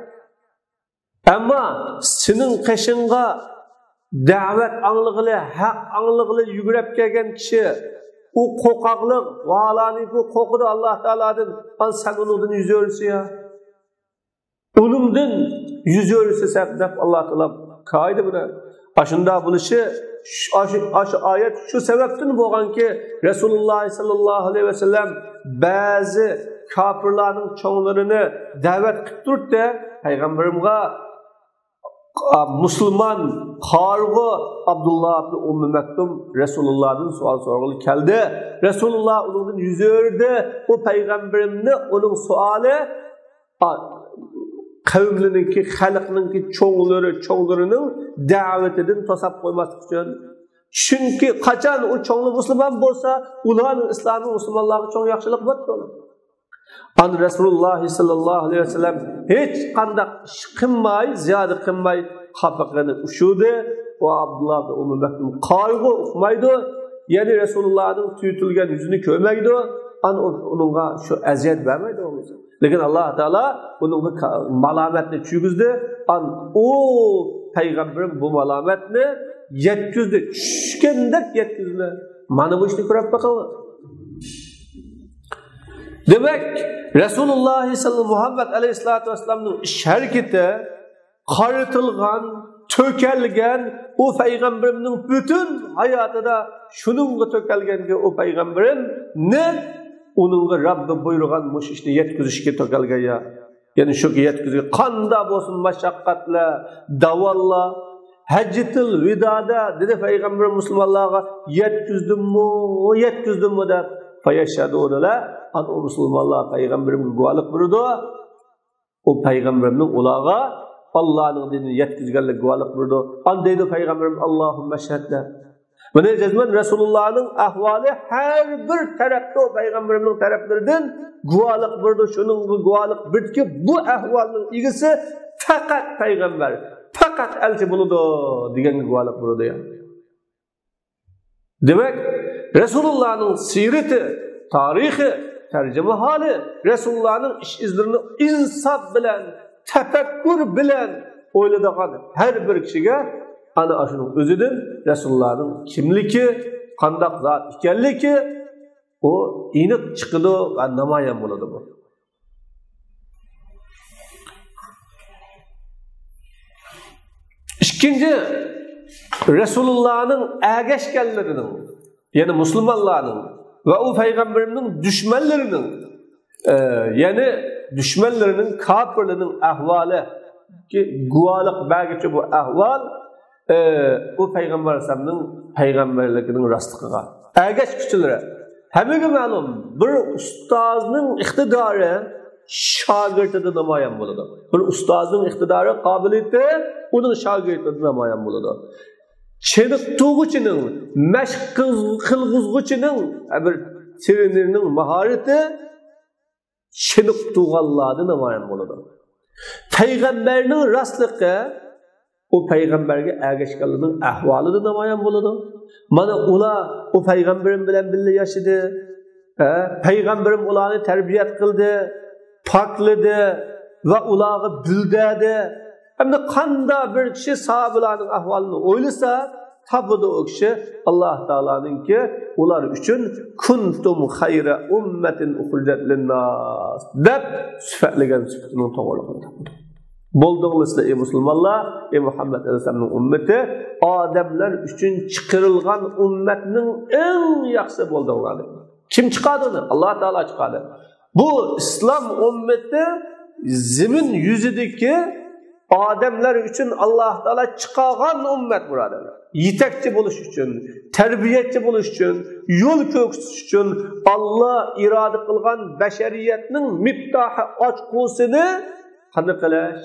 Amma senin kaşınga davet anlıqlı, haq anlıqlı yügrep kelgen kişi, o kokaklık, valani bu kokudu Allah Teala'dan, an sen onundan yüz örüsü ya. Onundan yüz örüsü sebep Allah Teala kaydı buna. Aşında buluşu, aşı ayet şu sebepten boğan ki Resulullah sallallahu aleyhi ve sellem bazı kafirlerin çoğunlarını davet kıptırıp da Peygamberim'e Müslüman Hargı Abdullah ibn Ummu Mektum Resulullah'ın sual sorulu geldi. Resulullah onun yüzü ördü. O peygamberimni onun suali kavmlininki, halkninki çoğlarının davetidin tosap koyması için. Çünkü kaçan o çoğlu Müslüman bolsa, ulanın İslam'ın Müslümanlarına çok yaxşılık batdı. An Resulullah sallallahu aleyhi ve sellem hiç kandak kımmay, ziyade kımmay kapaklarını uşudu. O Abdullah da Ummu Mektum kaygı okumaydı. Yani Resulullah'ın tüyütülgen yüzünü köymeydi. An onunla şu eziyet vermeydi o yüzden. Lakin Allah Teala onunla malametini çügüzdü. An o peygamberin bu malametini yetküzdü. Şükendek yetküzdü. Mana bu işini kurap bakalım. Demek Resulullah sallallahu Muhammed aleyhissalatu vesselam'ın iş hareketi qarıtılgan, tökelgen o peygamberimizin bütün hayatında şununla tökelgen ki o peygamberim ne onunla Rabbi buyurgan muş işte yetkizişke tökelgen ya. Yani şu ki yetkizişke kanda bolsun maşakkatla, davalla, haccetil vidada dedi peygamberim Müslümanlarga yetkizdim mi der. Fayaşhadûne la an o Müslümanlar peygamberimiz guvalık buyurdu. O peygamberimizin ulağa Allah'ın dinini yetkizganlik guvalık buyurdu. An deydi peygamberim Allahümme şehadle. Buna cezmen Resulullah'ın ahvali her bir tarafta o peygamberimizin taraflarından guvalık buyurdu. Şunun guvalık buyurdu ki bu ahvalının ilgisi fakat peygamber, fakat elçi buludu diyen guvalık buyurdu ya. Demek Resulullah'ın sireti, tarihi, tercüme hali, Resulullah'ın iş izlerini insaf bilen, tefekkür bilen oyladığın her bir kişiye ana aşının özüdün Resulullah'ın kimliki, kandak zat ikenliki o inik çıkıdı ve namayan buladı bu. İkinci, Resulullah'ın ergeçkenlerinin yani Müslümanların ve o peygamberinin düşmanlarının yani düşmanlarının kafirlerinin ahvali ki guvalık belki bu ahval o peygamber Aleyhisselam'ın peygamberlikinin rastlıkıga. Ergeç küçülere hemege malum bir ustazının iktidarı şagirdine namayan buladı. Bir ustazının iktidarı kabiliyeti onun şagirdine namayan buladı. Çeniktuğuçinin, meşk kılgızguçinin bir trenerinin mahareti çeniktuğalladı namayan buladı. Peygamberinin rastlıkı o peygamberge ergeçkanlığının ahvalıdı namayan buladı. Mana ula o peygamberin bilen birlikte yaşadı. Peygamberim ulanı terbiyet kıldı, pakladı ve ulağı büldedi. Hem de kanda bir kişi sahabelerinin ahvalını oylasa tabi de o kişi Allah Teala'nın ki ular için kuntum hayra ummetin ukhrijat linnas deb süfetligen süfetinin toğırlığında. Bolduğunuzda ey Müslümanlar, ey Muhammed Aleyhisselam'ın ümmeti Ademler için çıkarılgan ümmetinin en yaksı bolduğunları. Kim çıkardı onu? Allah Teala çıkardı. Bu İslam ümmeti zemin yüzüdeki Ademler için Allah Teala çıkargan ümmet burada. Yetekçi buluş için, terbiyetçi buluş için, yol köksüş için Allah irade kılgan beşeriyetinin miftahı açkusunu kanı kılaş,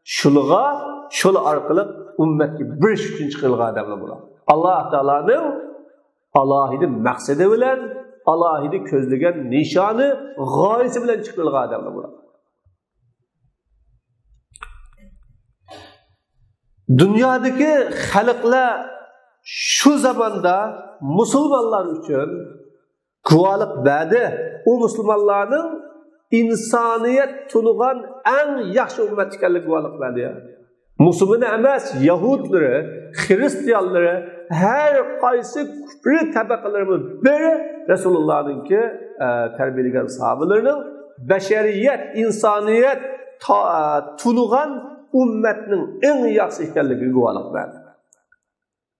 şuluğa, şulu arkalık ümmet gibi bir iş için çıkılgan adamlar burada. Allah Teala'nın Allah'ın maksedi bilen, Allah'ın közlegen nişanı, gayesi bilen çıkılgan adamlar burada. Dünyadaki xalqlar şu zamanda Müslümanlar için guvohlik berdi. O Müslümanlarning insoniyat tug'an eng yaxshi ummat ekanligiga guvohlik berdi. Müslüman emas, Yahudlari, Hristiyanlari, her qaysi küfrü tabaqalarımız biri Resulullah'ınki terbiyeleyen sahabelerinin beşeriyet, insaniyet tunuğan ümmetinin en yaxşı ekanligiga guvohlik berdi.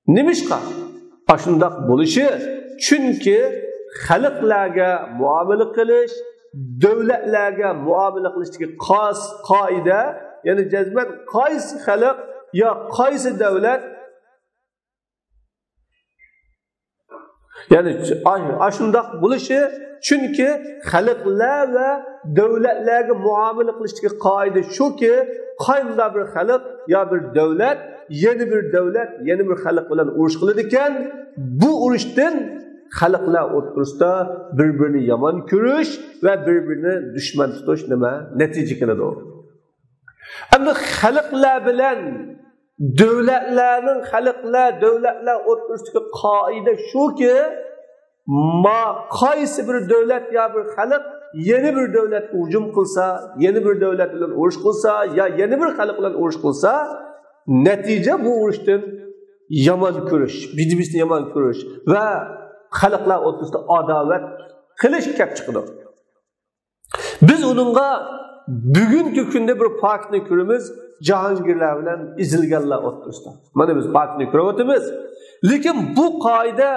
Nimişqa? Aşındaq buluşu çünkü xalqlarga muomala qilish, davlatlarga muomala qilishdagi xos qoida, ya'ni jazman qaysi xalq yo qaysi davlat, ya'ni ashundaq bo'lishi chunki xalqlar va davlatlarga muomala qilishdagi qoida shuki, qanday bir xalq yo bir davlat yeni bir davlat, yeni bir xalq bilan urush qiladi ekan, bu urushdan xalqlar o'rtasida bir-birini yomon ko'rish va bir-birini dushman tutish nima natija keladi. Endi xalqlar bilan davlatlar o'rtasidagi qoida shuki, qaysi bir davlat yo bir xalq yeni bir davlatga hujum qilsa, yeni bir davlat bilan urush qilsa yo yeni bir xalq bilan urush qilsa, natija bu urushdan yomon ko'rish, bir-birini yomon ko'rish va xalqlar o'rtasida adovat qilish kelib chiqadi. Biz uningga bugungi kunda bir faktni ko'ramiz, Jahongirlar bilan izilganlar o'rtasida. Mana biz faktni ko'ryapmiz. Lekin bu qoida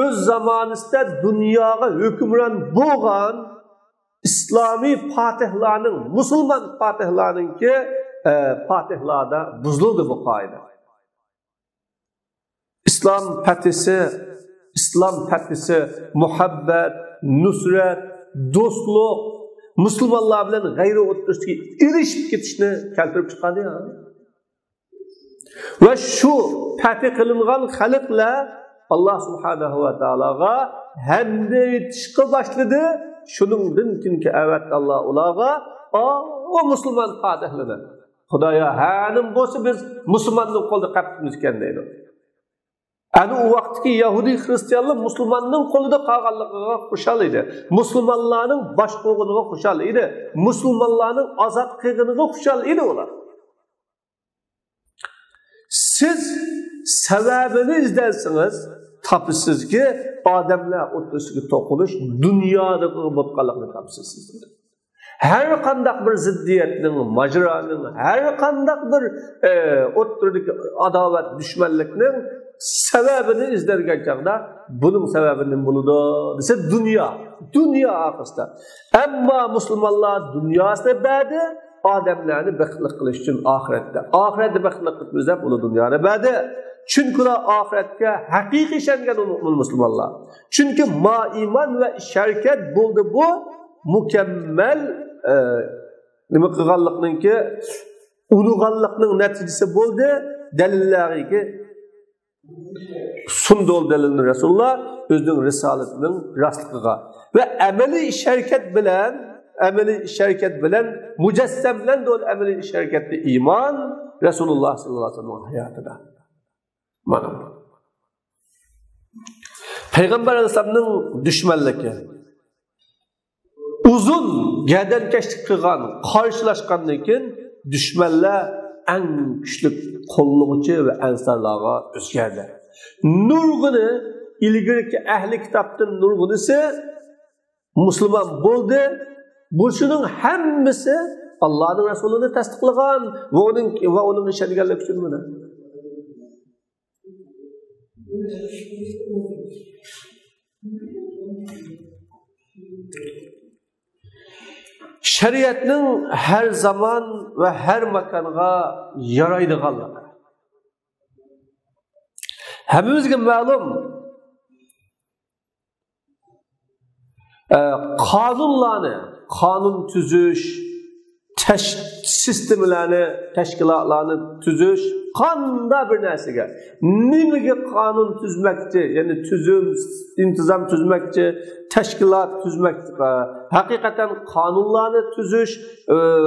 o'z zamonida dunyoga hukmron bo'lgan islomiy fatihlarning, musulmon fatihlarningki fatihlarda buzildi bu qoida. İslam fethisi, muhabbet, nusret, dostluk, Müslümanlar bilan g'ayri o'rtasidagi erishib ketishni keltirib chiqadi ya. Va shu fath qilingan xalqlar Allah subhanahu va taologa hamd aytishga boshladi. Shuningdan kinki avat Allah ularga o musulmon fatihlarni Xudoya hanim bo'lsa biz musulmonning qo'lida qapimiz ekan deydi. Ani o vaqtki Yahudi Hristiyanlar Müslümanның qo'lida qolganligiga xushal edi. Müslümanlarning bosh qo'yg'iniga xushal edi. Müslümanlarning ozod qilganiga xushal edi ular. Siz sababini izlasangiz, topasizki odamlar o'rtasidagi to'qinish dunyodagi bo'tqanlikni topasiz. Her qandaq bir ziddiyatning, majraning, her qandaq bir o'rtadagi adovat, dushmanlikning sebebini izlerken çağda bunun sebebinin buludu ise dünya arkasında. Ama Müslümanlar dünyasında bedi ademlerini beklik kılış için ahirette beklik kılışda bunu dünyada bedi. Çünkü ahirette hakiki şengen Müslümanlar. Çünkü iman ve şerket buldu bu mükemmel nima qilganlikning ki ulug'anlikning neticesi buldu delilleri ki sunduğu delilini Resulullah özünün risaletinin rastlığa ve ameli şerket bilen mücessemlen de ameli şerketli iman Resulullah sallallahu aleyhi ve sellem hayatında. Mana. Peygamber Aleyhisselam'ın düşmanlığı uzun gadankeşlik qilgan, qarşılaşqandan keyin düşmanlar en güçlü kolluğucu ve ensarlarga özgerdi. Nurgunu, ilgirki ehli kitaptın nurgunisi Müslüman buldu. Bunun hemmisi Allah'ın Resulü'nü tasdiqlagan ve onun işengenlik için bunu. Şeriatning her zaman ve her makanga yaraydiganligi. Hammamizga ma'lum qonun tuzish, sistemlarni, tashkilotlarni tuzish qanday bir narsaga, nimaga qonun tuzmoqchi, ya'ni tuzum, intizom tuzmoqchi, tashkilot tuzmoqchi, haqiqatan qonunlarni tuzish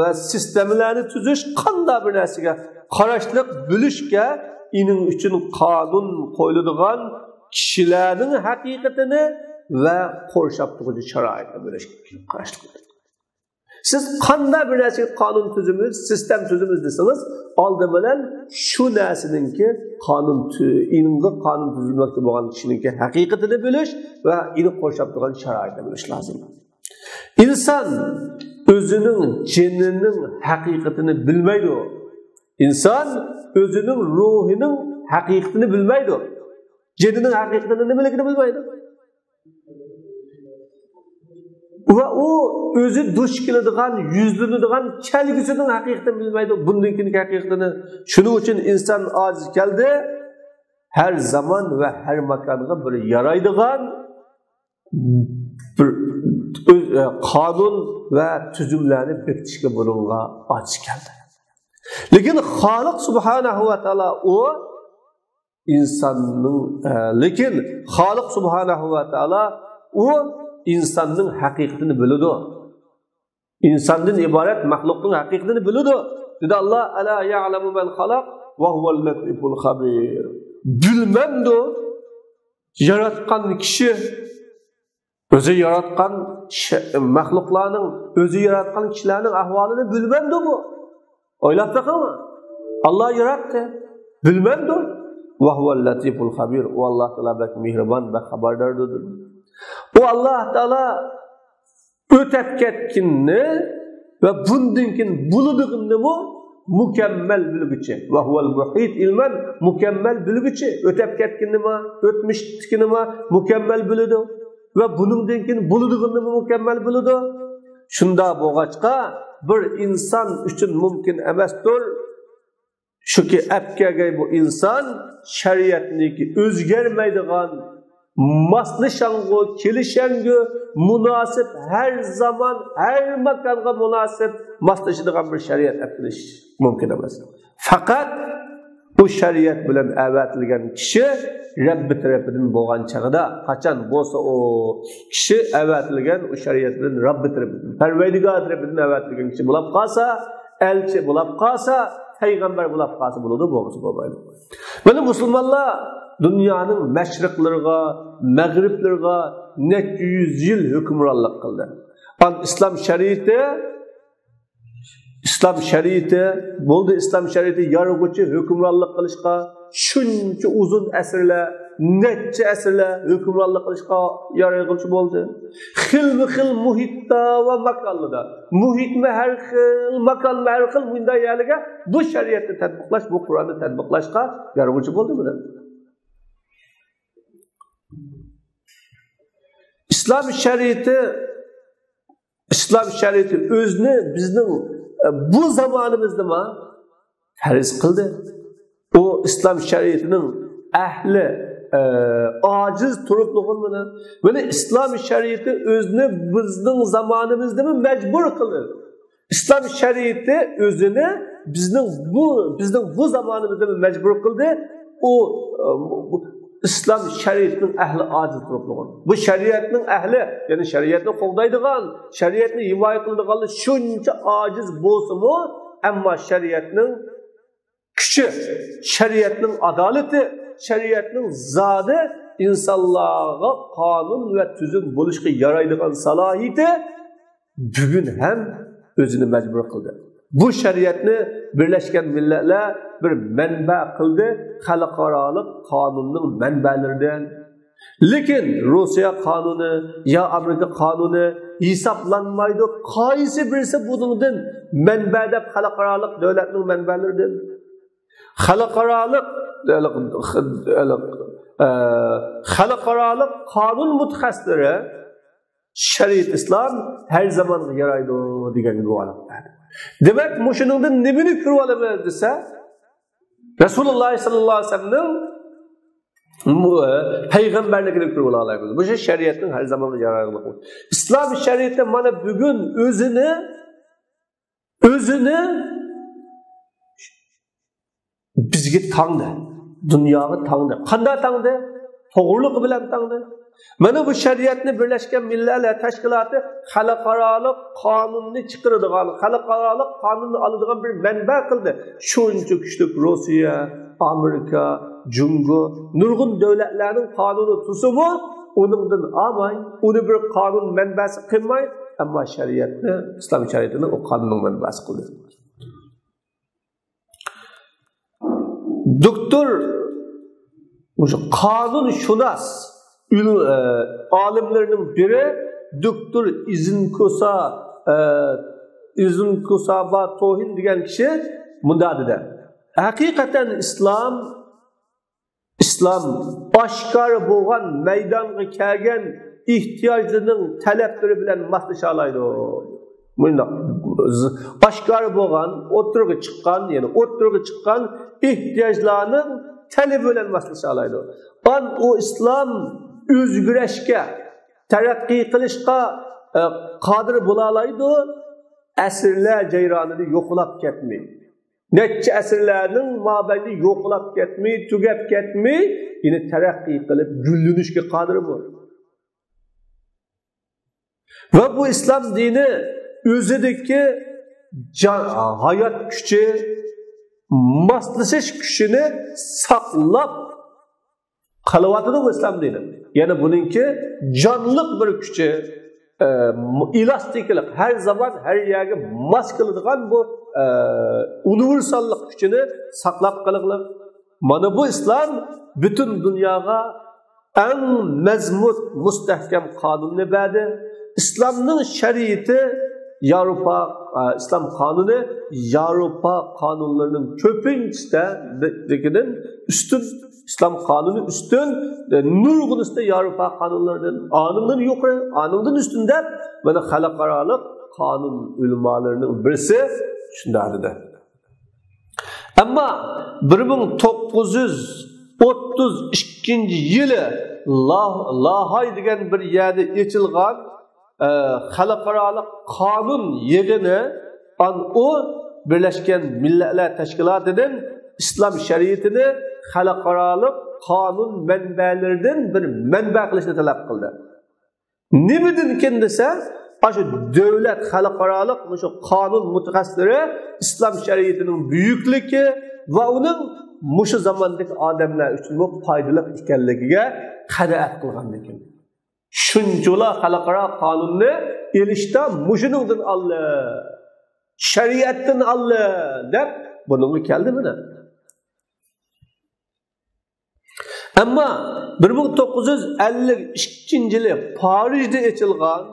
va sistemlarni tuzish qanday bir narsaga, qarashliq bo'lishga ining uchun qonun qo'yiladigan kishilarning haqiqatini va qo'rshab turuvchi sharoitni bo'lishga qarashliq. Siz qanday bir narsaga qonun tuzumimiz, sistem tuzumimiz desangiz, oldi bilan shu narsaninki qonun inga qonun tuzilmoqchi bo'lgan kishininki haqiqatini bilish va ini qo'rshab turgan sharoitni bilish lozim. İnsan özünün ceninin haqiqatini bilmaydi. İnsan özünün ruhunun haqiqatini bilmaydi. Ceninin haqiqatini nimaligini bilmaydi. Ve o özü duş keladigan, yüzlanadigan kelgusinin haqiqatini bilmaydi. Bundankini haqiqatini. Shuning uchun inson ojiz keldi. Her zaman ve her makonga bir yaraydigan bir qonun va tuzumlarni bekitishga bunga ojiz keldi. Lekin Xoliq subhanahu va taolo o insonning haqiqatini biladi. İnsandan iborat mahluqning haqiqatini biladi. Dedi Allah: "Ala ya'lamu man xalaq va huval latiful xabir." Bilmemdi yaratgan kishi, özü yaratgan mahluqlarning, özü yaratgan kishilarning ahvolini bilmemdi bu. O'ylab boqingmi? Allah yaratdi. Bilmemdi. Va huval latiful xabir. O Allah Taala bak mehribon va xabardordir. O Allah Taala o'tib ketganni va bundan buludig'ini mükemmel bilgichi. Va huval muhit ilman mükemmel bilgichi. O'tib ketganni o'tmishnikini mükemmel biladi. Ve bunundan keyin buludig'ini mükemmel biladi. Shunda bo'lg'achqa bir inson uchun mumkin emasdir. Shuki apkaga bu inson shariatniki o'zgarmaydigan, maslishango, kelishango, münasip her zaman, her makonga münasip maslashadigan bir shariat apilish mumkin emas. Faqat bu shariat bilan avatilgan kishi Rabbi tarafidan bo'lgan chaqida, qachon bo'lsa o kishi avatilgan o shariat bilan Rabbi tarafidan, Parvardigor tarafidan avatilgan kishi bo'lib qolsa, elchi bo'lib qolsa, payg'ambar bo'lib qolsa bo'ladi, bo'lmaydi. Mana musulmonlar dunyoning mashriqlariga, mag'riblariga necha yuz yil hukmronlik qildi. İslam şeriati bo'ldi, islom shariati yorug'uchi hukmronlik qilishga shuncha uzun asrlar, necha asrlar hukmronlik qilishga yorug'uchi bo'ldi. Xil muhitda va makonlarda, muhitma har xil, makonma har xil bunday yerlarga bu shariatni tatbiqlash, bu Qur'onni tatbiqlashga yorug'uchi bo'ldi buni. İslam şeriati özünü bizning bu zamanımızda farz qildi. O İslam şeriatining ahli aciz turibligini mana İslam şeriati özünü bizning zamanımızda mecbur qildi. İslam şeriati özünü bizning bu zamanımızda mecbur qildi. O İslam şeriatinin ahli aciz turibligini. Bu şeriatning ahli, yani şeriatni qo'llaydigan, şeriatni himoya qiladiganlar shuncha aciz bo'lsa-mu, ammo şeriatning kuchi, şeriatning adolati, şeriatning zodi insonlarga qonun va tuzum bo'lishga yaraydigan salohiyati bugun ham o'zini majbur qildi. Bu şeriatni Birleşken Milletler bir manba qildi, xalqaroliq qonunning manbalaridan. Lekin Rossiya qonuni ya Amerika qonuni hisoblanmaydi. Qaysi birisi buningdan manbada xalqaroliq davlatning manbalaridan. Xalqaroliq qonun mutaxassislari shariat islom her zaman yaraydi degan guvohliklar. Demek muşunundan nimini kürü alamaz dese, Resulullah sallallahu aleyhi ve sellem'nin peygamberlikini kürü alamaz. Bu şey şeriatın her zaman yararlı. İslam şeriatı bana bugün özünü bizge tanıdı. Dünyayı tanıdı. Qanday tanıdı? Toğırlık bilen tanıdı. Mana bu şeriatni Birleşken Milletler Teşkilatı xalqaroliq qonunni chiqaradigan, xalqaroliq qonunni oladigan bir manba qildi. Shuncha kuchli Rossiya, Amerika, Jungo, nurg'un davlatlarning qonuni tusimi uningdan olmay, uni bir qonun manbasi qilmay, ammo shariatni, islom shariatini o qonunning manbasi qildi. Doktor o'sha qonunshunos alimlerinin biri Doktor İzinkusaba Tohin degan kishi bunda dedi. Hakikaten İslam oshkor bo'lgan maydonga kelgan ehtiyojlarning talablari bilan moslasha oladi. Bunda oshkor bo'lgan, o'tirg'i chiqqan ehtiyojlarning talabi bilan moslasha oladi. O İslam o'zgarishga, taraqqiy qilishga qodir bo'la oladi. Asrlar jayronida yo'qolib ketmay. Necha asrlarning mobaynida yo'qolib ketmay, tugab ketmay, yine taraqqiy qilib gullanishga qodir bo'ladi. Va bu islom dini o'zidagi hayot kuchi, moslashish kuchini saqlab qalıvatıdır bu İslam dini. Yani bununki canlılık bir gücü, elastiklik, her zaman her yerde maskılıdığan bu universallık gücünü saklap kalıqlar. Mana bu İslam bütün dünyaya en mezmut, müstehkem kanunu verdi. İslam'ın şeriatı İslam kanunu Avrupa kanunlarının köpüncüsünden üstün. İslam kanunu üstün, nurgun üstü Avrupa kanunlarının anından yukarı, anından üstünde bana xalqaroliq kanun ulamalarının birisi şundadır. Ama 1932 yılı Lahay degan bir yerde açılgan xalqaroliq kanun yig'ini o Birleşken Milletler Teşkilatı'nın İslam şeriatini xalqaroliq qonun manbalaridan bir manba qilishni talab qildi. Nimadan ekan desa, shu davlat xalqaroliq shu qonun mutaxassislari islom shariatining buyukligi va uning mushu zamondagi odamlar uchun foydali ekanligiga qanoat qilgan ekan. Shunchalar xalqaro qonunni elishda mushunindan oldi, shariatdan oldi deb bunga keldi mana. Ama 1952 yılı Paris'de açılgan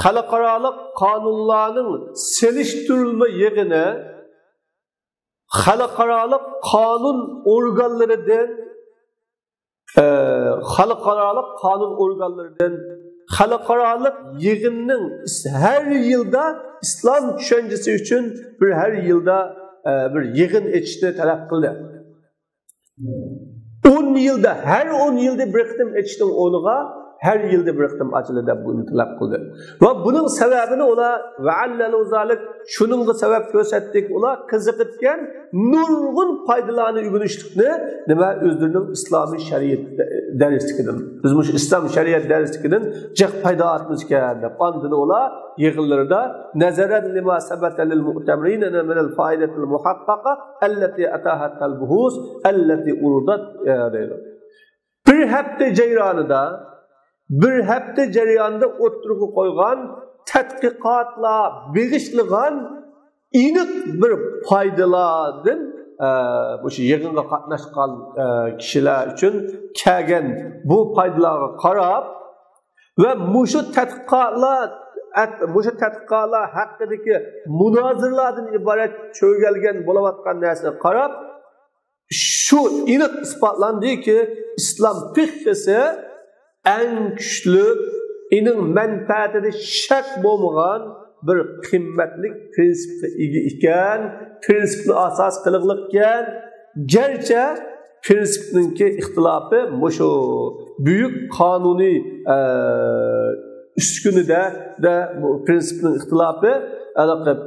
xalqaroliq qonunlarning selishtirilma yig'ini xalqaroliq qonun organlaridan xalqaroliq yig'inning her yılda İslam düşüncesi için her yılda bir yig'in etishni talab qildi. 10 yılda, her 10 yılda bir kıtım etiştin onuğa, her yılda bir kıtım açılı da bunu talep kıldı. Ve bunun sebebini ola, ve allel uzalik, şunun sebep gösterdik ola, kızıkıtken, nurgun faydalarını ügünüşlükünü, nime özürünün İslami şeriat derslikinin, biz bu İslam şeriat derslikinin, cek fayda atmışken, andını ola, yığılları da, nezeren lima sebetelil mu'temrine minel faidetil muhakkaka, elleti etahattel buhus, elleti urudat, bir hafta cereyanında oturup koygan, tədqiqatla, begişliğen, inik bir faydaladın, bu yığınga qatnaşqan kişiler için kelgen bu faydalara qarab ve muşu tədqiqatlar haqqidagi munozirlardan ibaret çögelgen bulavatqan narsani qarab şu iniq isbotlandı ki İslam fiqhisi en güçlü, inin menfaatida şak bo'lmagan bir qimmatlik prinsipga ega ekan, prinsipni asos qiliqliq ekan. Gerçi prinsipninki ixtilofi mushu büyük qonuniy uskunida bu prinsipning ixtilofi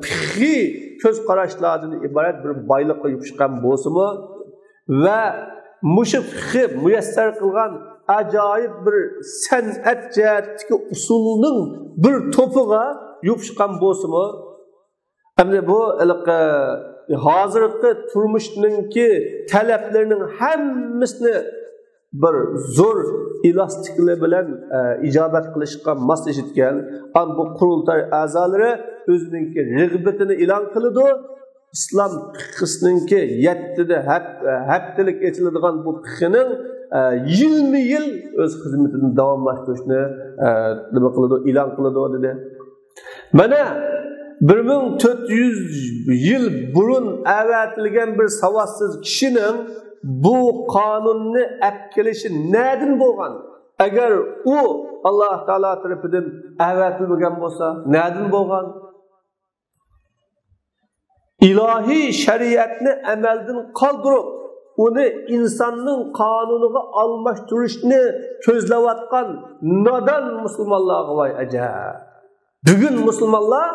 fiqhiy ko'z qarashlardan iborat bir boyliqqa yupishgan bo'lsa-mu va muşu fikhi müyesser kılgan acayip bir san'at jihatdagi usulning bir to'piga yopishgan bo'lsa-mu, hamda bu hozirgi turmushningki talablarining hammasini bir zo'r elastiklik bilan ijobat qilishga moslashgan bu qurultay a'zolari o'zining rag'batini e'lon qiladi. İslam fiqhininki 7 haftalik etiladigan bu fiqhining yilma-yil o'z xizmatini davomlashtirishni nima qiladi, e'lon qiladi dedi. Mana 1400 yil burun avatilgan bir savotsiz kishining bu qonunni olib kelishi neden bo'lgan? Agar u Alloh taolo tarafidan avatilmagan bo'lsa, neden bo'lgan? İlahi şeriatni amaldan qoldirib, uni insonning qonuniga almashtirishni ko'zlayotgan nodon musulmonlarga voy ajab. Bugun musulmonlar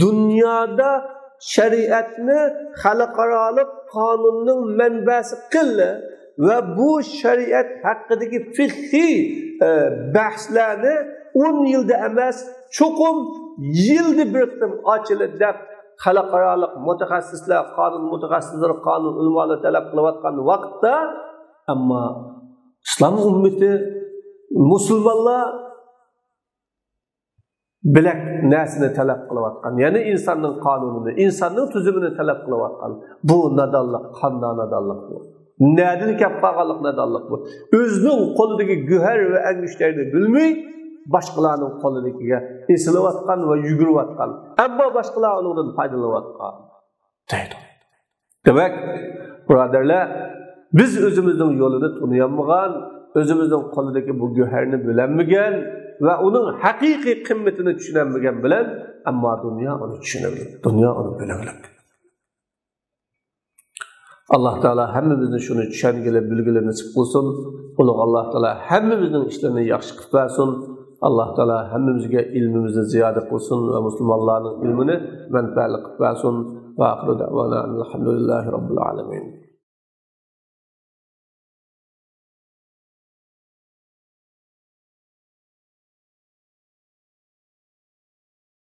dunyoda shariatni xalqaro qonunning manbasi qildi va bu shariat haqidagi fiqhiy bahslarni 10 yilda emas, cho'qim yilda bir qitim ochildi deb xalqaro mutaxassislar, qonun mutaxassislari, qonun ulamolar talab qilayotgan vaqtda, ammo islom ummati, musulmonlar bilak narsani talab qilayotgan, ya'ni insonning qonunini, insonning tuzumini talab qilayotgan. Bu nadonlik, qanday nadonlik bu? Nadan kelib qolganlik nadonlik bu? O'zining qo'lidagi guhar va angishlarni bilmay, başqalarning qo'lidagiga esilayotgan va yugurayotgan. Ammo boshqalar undan foydalanayotgan. Deydi. Demak, birodarlar, biz o'zimizning yo'lini taniyolmagan, o'zimizning qo'lidagi bu guharni bilmagan va uning haqiqiy qimmatini tushunmagan bilan, ammo dunyo uni tushunadi. Dunyo uni biladi. Allah Teala hammamizni shuni tushungili, bilgili nasib qilsin. Ulug' Alloh Teala hammamizning ishlarini yaxshi qilib bersin. Allah Teala hammamizga ilmimizni ziyoda qilsin va musulmonlarning ilmini manfaatli qilib bersin. Va axiru da'vana alhamdulillahi robbil alamin.